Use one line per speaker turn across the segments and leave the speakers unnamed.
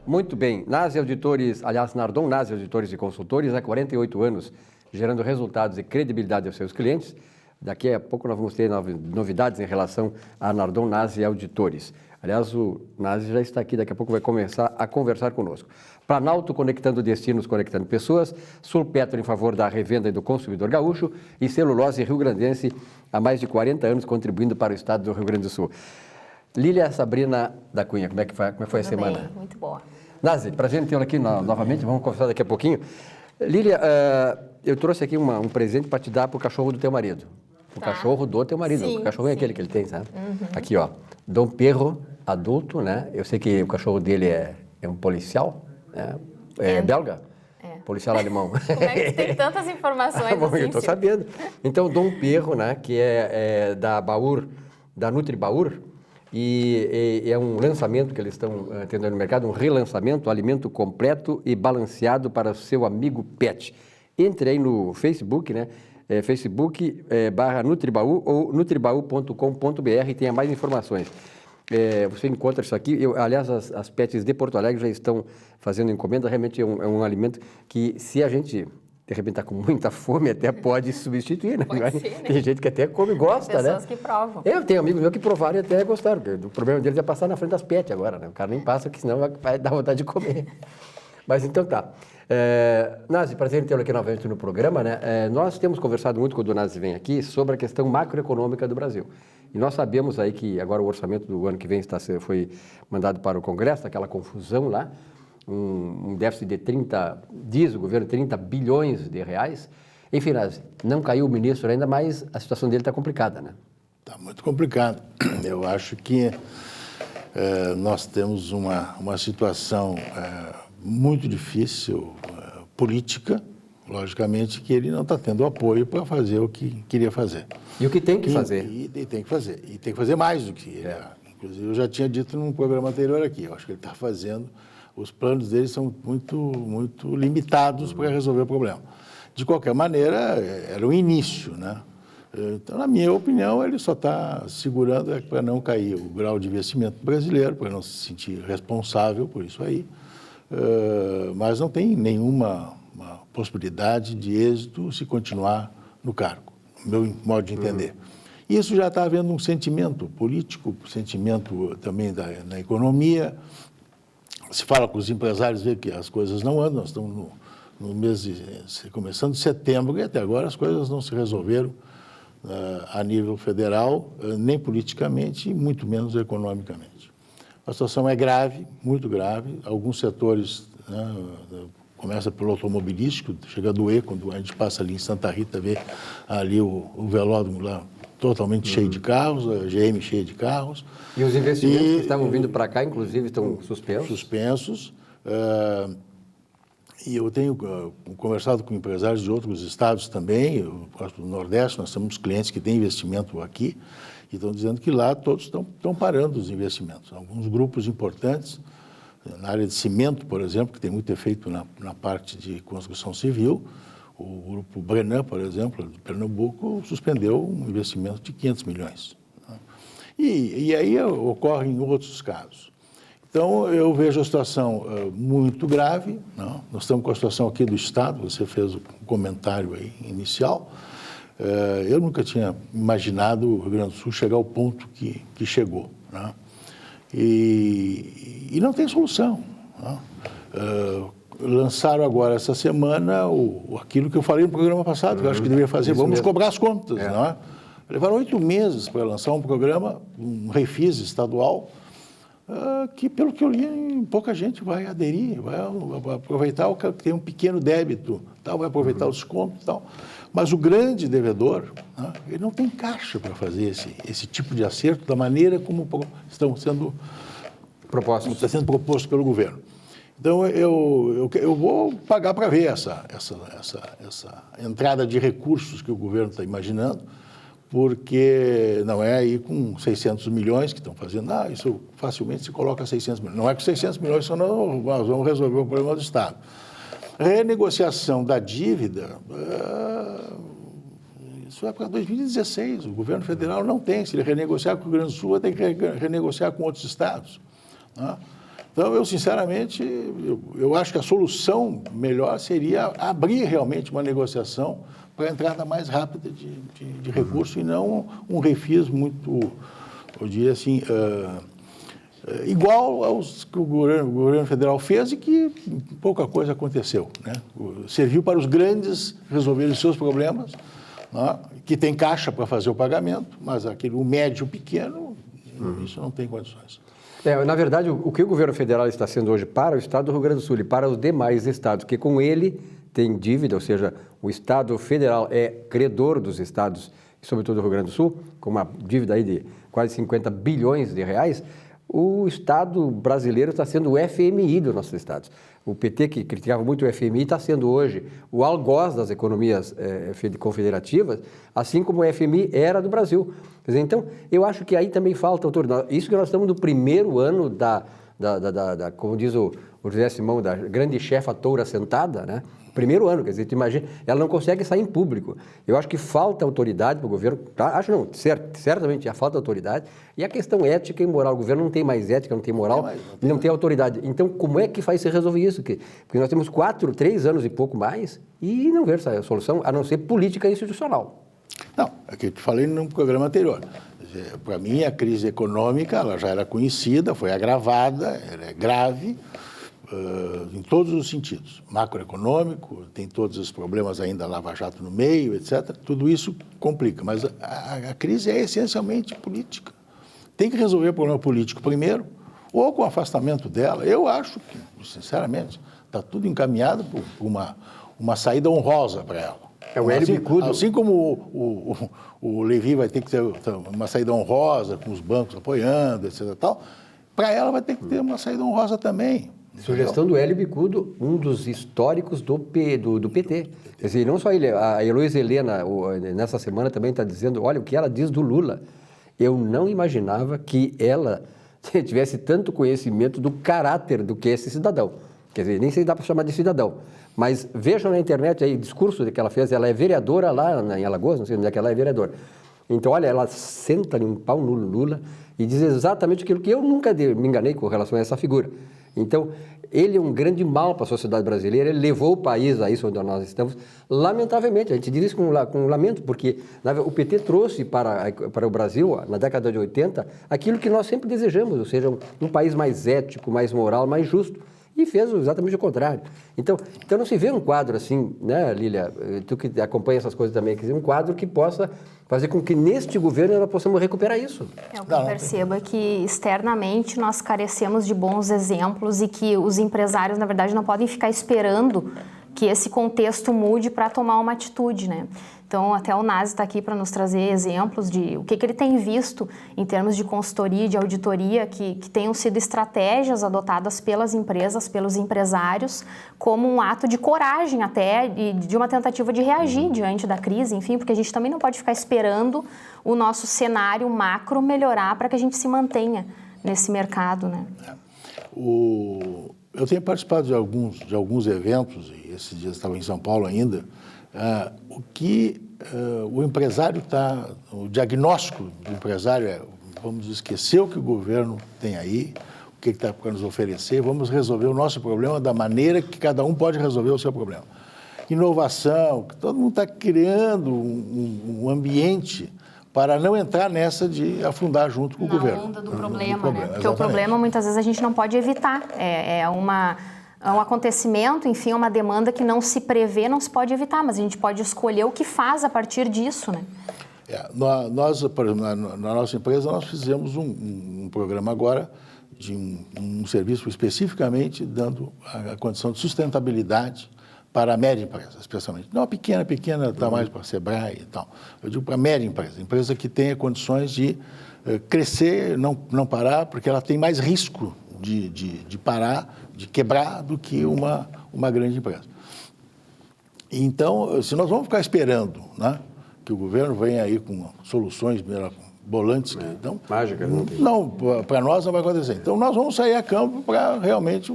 Muito bem. Nasi Auditores, aliás, Nardon Nasi Auditores e Consultores, há 48 anos, gerando resultados e credibilidade aos seus clientes. Daqui a pouco nós vamos ter novidades em relação a Nardon Nasi Auditores. Aliás, o Nasi já está aqui, daqui a pouco vai começar a conversar conosco. Planalto conectando destinos, conectando pessoas. Sulpetro em favor da revenda e do consumidor gaúcho. E Celulose Rio-Grandense há mais de 40 anos contribuindo para o estado do Rio Grande do Sul. Lília Sabrina da Cunha, como é que foi a semana?
Bem, muito boa.
Nasi, prazer em tê-la aqui novamente, vamos conversar daqui a pouquinho. Lília, eu trouxe aqui um presente para te dar para o cachorro do teu marido. O cachorro do teu marido,
Sim,
o cachorro é aquele que ele tem, sabe? Aqui, ó, Dom Perro, adulto, né? Eu sei que o cachorro dele é um policial, né? É belga?
É.
Policial alemão.
Como é que tem tantas informações
Bom,
assim?
eu estou sabendo. Então, Dom Perro, né, que é da Baur, da Nutri-Baur, e é um lançamento que eles estão tendo no mercado, um relançamento, alimento completo e balanceado para o seu amigo pet. Entre aí no Facebook, né? Facebook/Nutribaú ou nutribaú.com.br e tenha mais informações. Você encontra isso aqui. Aliás, as pets de Porto Alegre já estão fazendo encomenda. Realmente é um alimento que, se a gente, de repente, está com muita fome, até pode substituir, né?
Pode ser, né?
Tem gente que até come e gosta, né?
Pessoas que provam.
Eu tenho amigos meus que provaram e até gostaram. O problema deles é passar na frente das pets agora, né? O cara nem passa, porque senão vai dar vontade de comer. Mas então tá. Nasi, prazer em tê-lo aqui novamente no programa, né? Nós temos conversado muito quando o Nasi vem aqui sobre a questão macroeconômica do Brasil. E nós sabemos aí que agora o orçamento do ano que vem foi mandado para o Congresso, aquela confusão lá, um déficit de 30, diz o governo, 30 bilhões de reais. Enfim, Nasi, não caiu o ministro ainda, mas a situação dele está complicada, né?
Está muito complicado. Eu acho que nós temos uma situação muito difícil, política, logicamente, que ele não está tendo apoio para fazer o que queria fazer.
E o que tem que fazer?
E tem que fazer. E tem que fazer mais do que ele. Inclusive, eu já tinha dito num programa anterior aqui, eu acho que ele está fazendo, os planos dele são muito limitados para resolver o problema. De qualquer maneira, era o início, né? Então, na minha opinião, ele só está segurando para não cair o grau de investimento brasileiro, para não se sentir responsável por isso aí, mas não tem nenhuma possibilidade de êxito se continuar no cargo, no meu modo de entender. Isso já está havendo um sentimento político, sentimento também na economia. Se fala com os empresários, vê que as coisas não andam, nós estamos no mês começando de setembro e até agora as coisas não se resolveram a nível federal, nem politicamente, e muito menos economicamente. A situação é grave, muito grave. Alguns setores, né, começa pelo automobilístico, chega a doer quando a gente passa ali em Santa Rita, vê ali o velódromo lá totalmente cheio de carros, a GM cheia de carros.
E os investimentos que estavam vindo para cá, inclusive, estão suspensos?
Suspensos. E eu tenho conversado com empresários de outros estados também, do Nordeste, nós temos clientes que têm investimento aqui, e estão dizendo que lá todos estão parando os investimentos. Alguns grupos importantes, na área de cimento, por exemplo, que tem muito efeito na parte de construção civil, o grupo Brenan, por exemplo, de Pernambuco, suspendeu um investimento de 500 milhões. E aí ocorre em outros casos. Então, eu vejo a situação muito grave, não? Nós estamos com a situação aqui do Estado, você fez um comentário aí inicial. Eu nunca tinha imaginado o Rio Grande do Sul chegar ao ponto que chegou, não? E não tem solução. Não? Lançaram agora essa semana aquilo que eu falei no programa passado, que eu acho que deveria fazer, vamos mesmo cobrar as contas. Não é? Levaram 8 meses para lançar um programa, um refis estadual, que, pelo que eu li, pouca gente vai aderir, vai aproveitar o que tem um pequeno débito, tal, vai aproveitar os descontos e tal. Mas o grande devedor, né, ele não tem caixa para fazer esse tipo de acerto da maneira como está sendo proposto pelo governo. Então, eu vou pagar para ver essa entrada de recursos que o governo está imaginando, porque não é aí com 600 milhões que estão fazendo, isso facilmente se coloca 600 milhões. Não é com 600 milhões, senão nós vamos resolver o problema do Estado. Renegociação da dívida, isso é para 2016, o governo federal não tem. Se ele renegociar com o Rio Grande do Sul, tem que renegociar com outros estados. Né? Então, eu, sinceramente, eu acho que a solução melhor seria abrir realmente uma negociação para a entrada mais rápida de recurso e não um refis muito, eu diria assim, igual aos que o governo federal fez e que pouca coisa aconteceu, né? Serviu para os grandes resolverem os seus problemas, né? Que tem caixa para fazer o pagamento, mas o médio pequeno, isso não tem condições.
Na verdade, o que o governo federal está sendo hoje para o estado do Rio Grande do Sul e para os demais estados, que com ele tem dívida, ou seja, o estado federal é credor dos estados, sobretudo do Rio Grande do Sul, com uma dívida aí de quase 50 bilhões de reais, o Estado brasileiro está sendo o FMI dos nossos estados. O PT, que criticava muito o FMI, está sendo hoje o algoz das economias confederativas, assim como o FMI era do Brasil. Quer dizer, então, eu acho que aí também falta autoridade. Isso que nós estamos no primeiro ano como diz o José Simão, da grande chefa toura sentada, né? Primeiro ano, quer dizer, tu imagina, ela não consegue sair em público. Eu acho que falta autoridade para o governo, acho não, certamente já falta autoridade, e a questão ética e moral, o governo não tem mais ética, não tem moral, não tem autoridade. Então, como é que vai se resolver isso? Porque nós temos 3 anos e pouco mais, e não vejo essa solução, a não ser política institucional.
Não, é que eu te falei no programa anterior. Para mim, a crise econômica, ela já era conhecida, foi agravada, ela é grave, em todos os sentidos. Macroeconômico, tem todos os problemas ainda, Lava Jato no meio, etc. Tudo isso complica, mas a crise é essencialmente política. Tem que resolver o problema político primeiro, ou com o afastamento dela. Eu acho que, sinceramente, está tudo encaminhado por uma saída honrosa para ela.
É o Hélio Bicudo.
Assim como o Levi vai ter que ter uma saída honrosa, com os bancos apoiando, etc. Para ela vai ter que ter uma saída honrosa também.
Sugestão do Hélio Bicudo, um dos históricos do PT. Quer dizer, não só ele, a Heloísa Helena, nessa semana também está dizendo, olha, o que ela diz do Lula. Eu não imaginava que ela tivesse tanto conhecimento do caráter do que é esse cidadão. Quer dizer, nem sei se dá para chamar de cidadão. Mas vejam na internet aí o discurso que ela fez, ela é vereadora lá em Alagoas, não sei onde é que ela é vereadora. Então, olha, ela senta-lhe um pau no Lula e diz exatamente aquilo que eu nunca me enganei com relação a essa figura. Então, ele é um grande mal para a sociedade brasileira, ele levou o país a isso onde nós estamos, lamentavelmente, a gente diz isso com lamento, porque o PT trouxe para o Brasil, na década de 80, aquilo que nós sempre desejamos, ou seja, um país mais ético, mais moral, mais justo, e fez exatamente o contrário. Então não se vê um quadro assim, né, Lília, tu que acompanha essas coisas também, quer dizer, um quadro que possa fazer com que neste governo nós possamos recuperar isso.
O que eu percebo é que externamente nós carecemos de bons exemplos e que os empresários, na verdade, não podem ficar esperando que esse contexto mude para tomar uma atitude, né? Então, até o Nazi está aqui para nos trazer exemplos de o que ele tem visto em termos de consultoria, de auditoria, que tenham sido estratégias adotadas pelas empresas, pelos empresários, como um ato de coragem até, de uma tentativa de reagir diante da crise, enfim, porque a gente também não pode ficar esperando o nosso cenário macro melhorar para que a gente se mantenha nesse mercado, né?
Eu tenho participado de alguns eventos, e esses dias estava em São Paulo ainda, o que o empresário o diagnóstico do empresário é, vamos esquecer o que o governo tem aí, o que está para nos oferecer, vamos resolver o nosso problema da maneira que cada um pode resolver o seu problema. Inovação, todo mundo está criando um ambiente para não entrar nessa de afundar junto com o governo.
Na onda do problema, né? Porque
exatamente.
o problema, muitas vezes, a gente não pode evitar. É um acontecimento, enfim, uma demanda que não se prevê, não se pode evitar, mas a gente pode escolher o que faz a partir disso, né?
Nós, por exemplo, na nossa empresa, nós fizemos um programa agora de um serviço especificamente dando a condição de sustentabilidade para a média empresa, especialmente. Não a pequena está mais para a Sebrae e tal. Eu digo para a média empresa que tenha condições de crescer, não parar, porque ela tem mais risco de parar, de quebrar, do que uma grande empresa. Então, se nós vamos ficar esperando, né, que o governo venha aí com soluções bolantes,
mágica,
não, para nós não vai acontecer. Então, nós vamos sair a campo para realmente,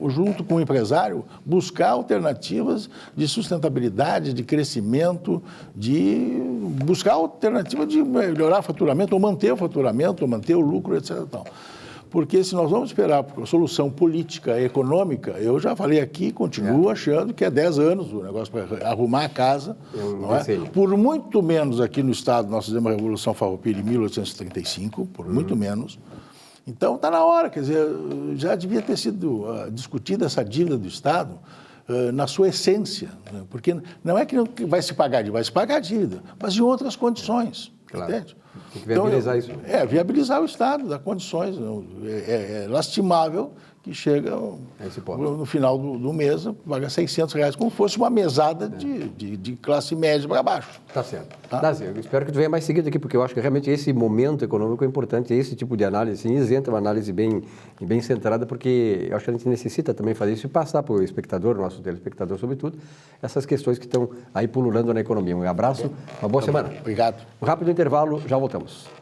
junto com o empresário, buscar alternativas de sustentabilidade, de crescimento, de buscar alternativa de melhorar o faturamento, ou manter o faturamento, ou manter o lucro, etc. Porque se nós vamos esperar por solução política e econômica, eu já falei aqui, continuo achando que é 10 anos o negócio para arrumar a casa. Não é? Por muito menos aqui no Estado, nós fizemos a Revolução Farroupilha em 1835, por muito menos. Então, está na hora, quer dizer, já devia ter sido discutida essa dívida do Estado na sua essência, né? Porque não é que vai se pagar a dívida, mas em outras condições, entende?
Tem que viabilizar isso.
Viabilizar o Estado, dar condições. É lastimável que chega no final do mês, paga R$600, como fosse uma mesada de classe média para baixo.
Tá certo. Nazi, eu espero que tu venha mais seguido aqui, porque eu acho que realmente esse momento econômico é importante, esse tipo de análise, assim, isenta uma análise bem centrada, porque eu acho que a gente necessita também fazer isso e passar para o espectador, nosso telespectador, sobretudo, essas questões que estão aí pululando na economia. Um abraço, uma boa semana.
Obrigado.
Um rápido intervalo, já voltamos.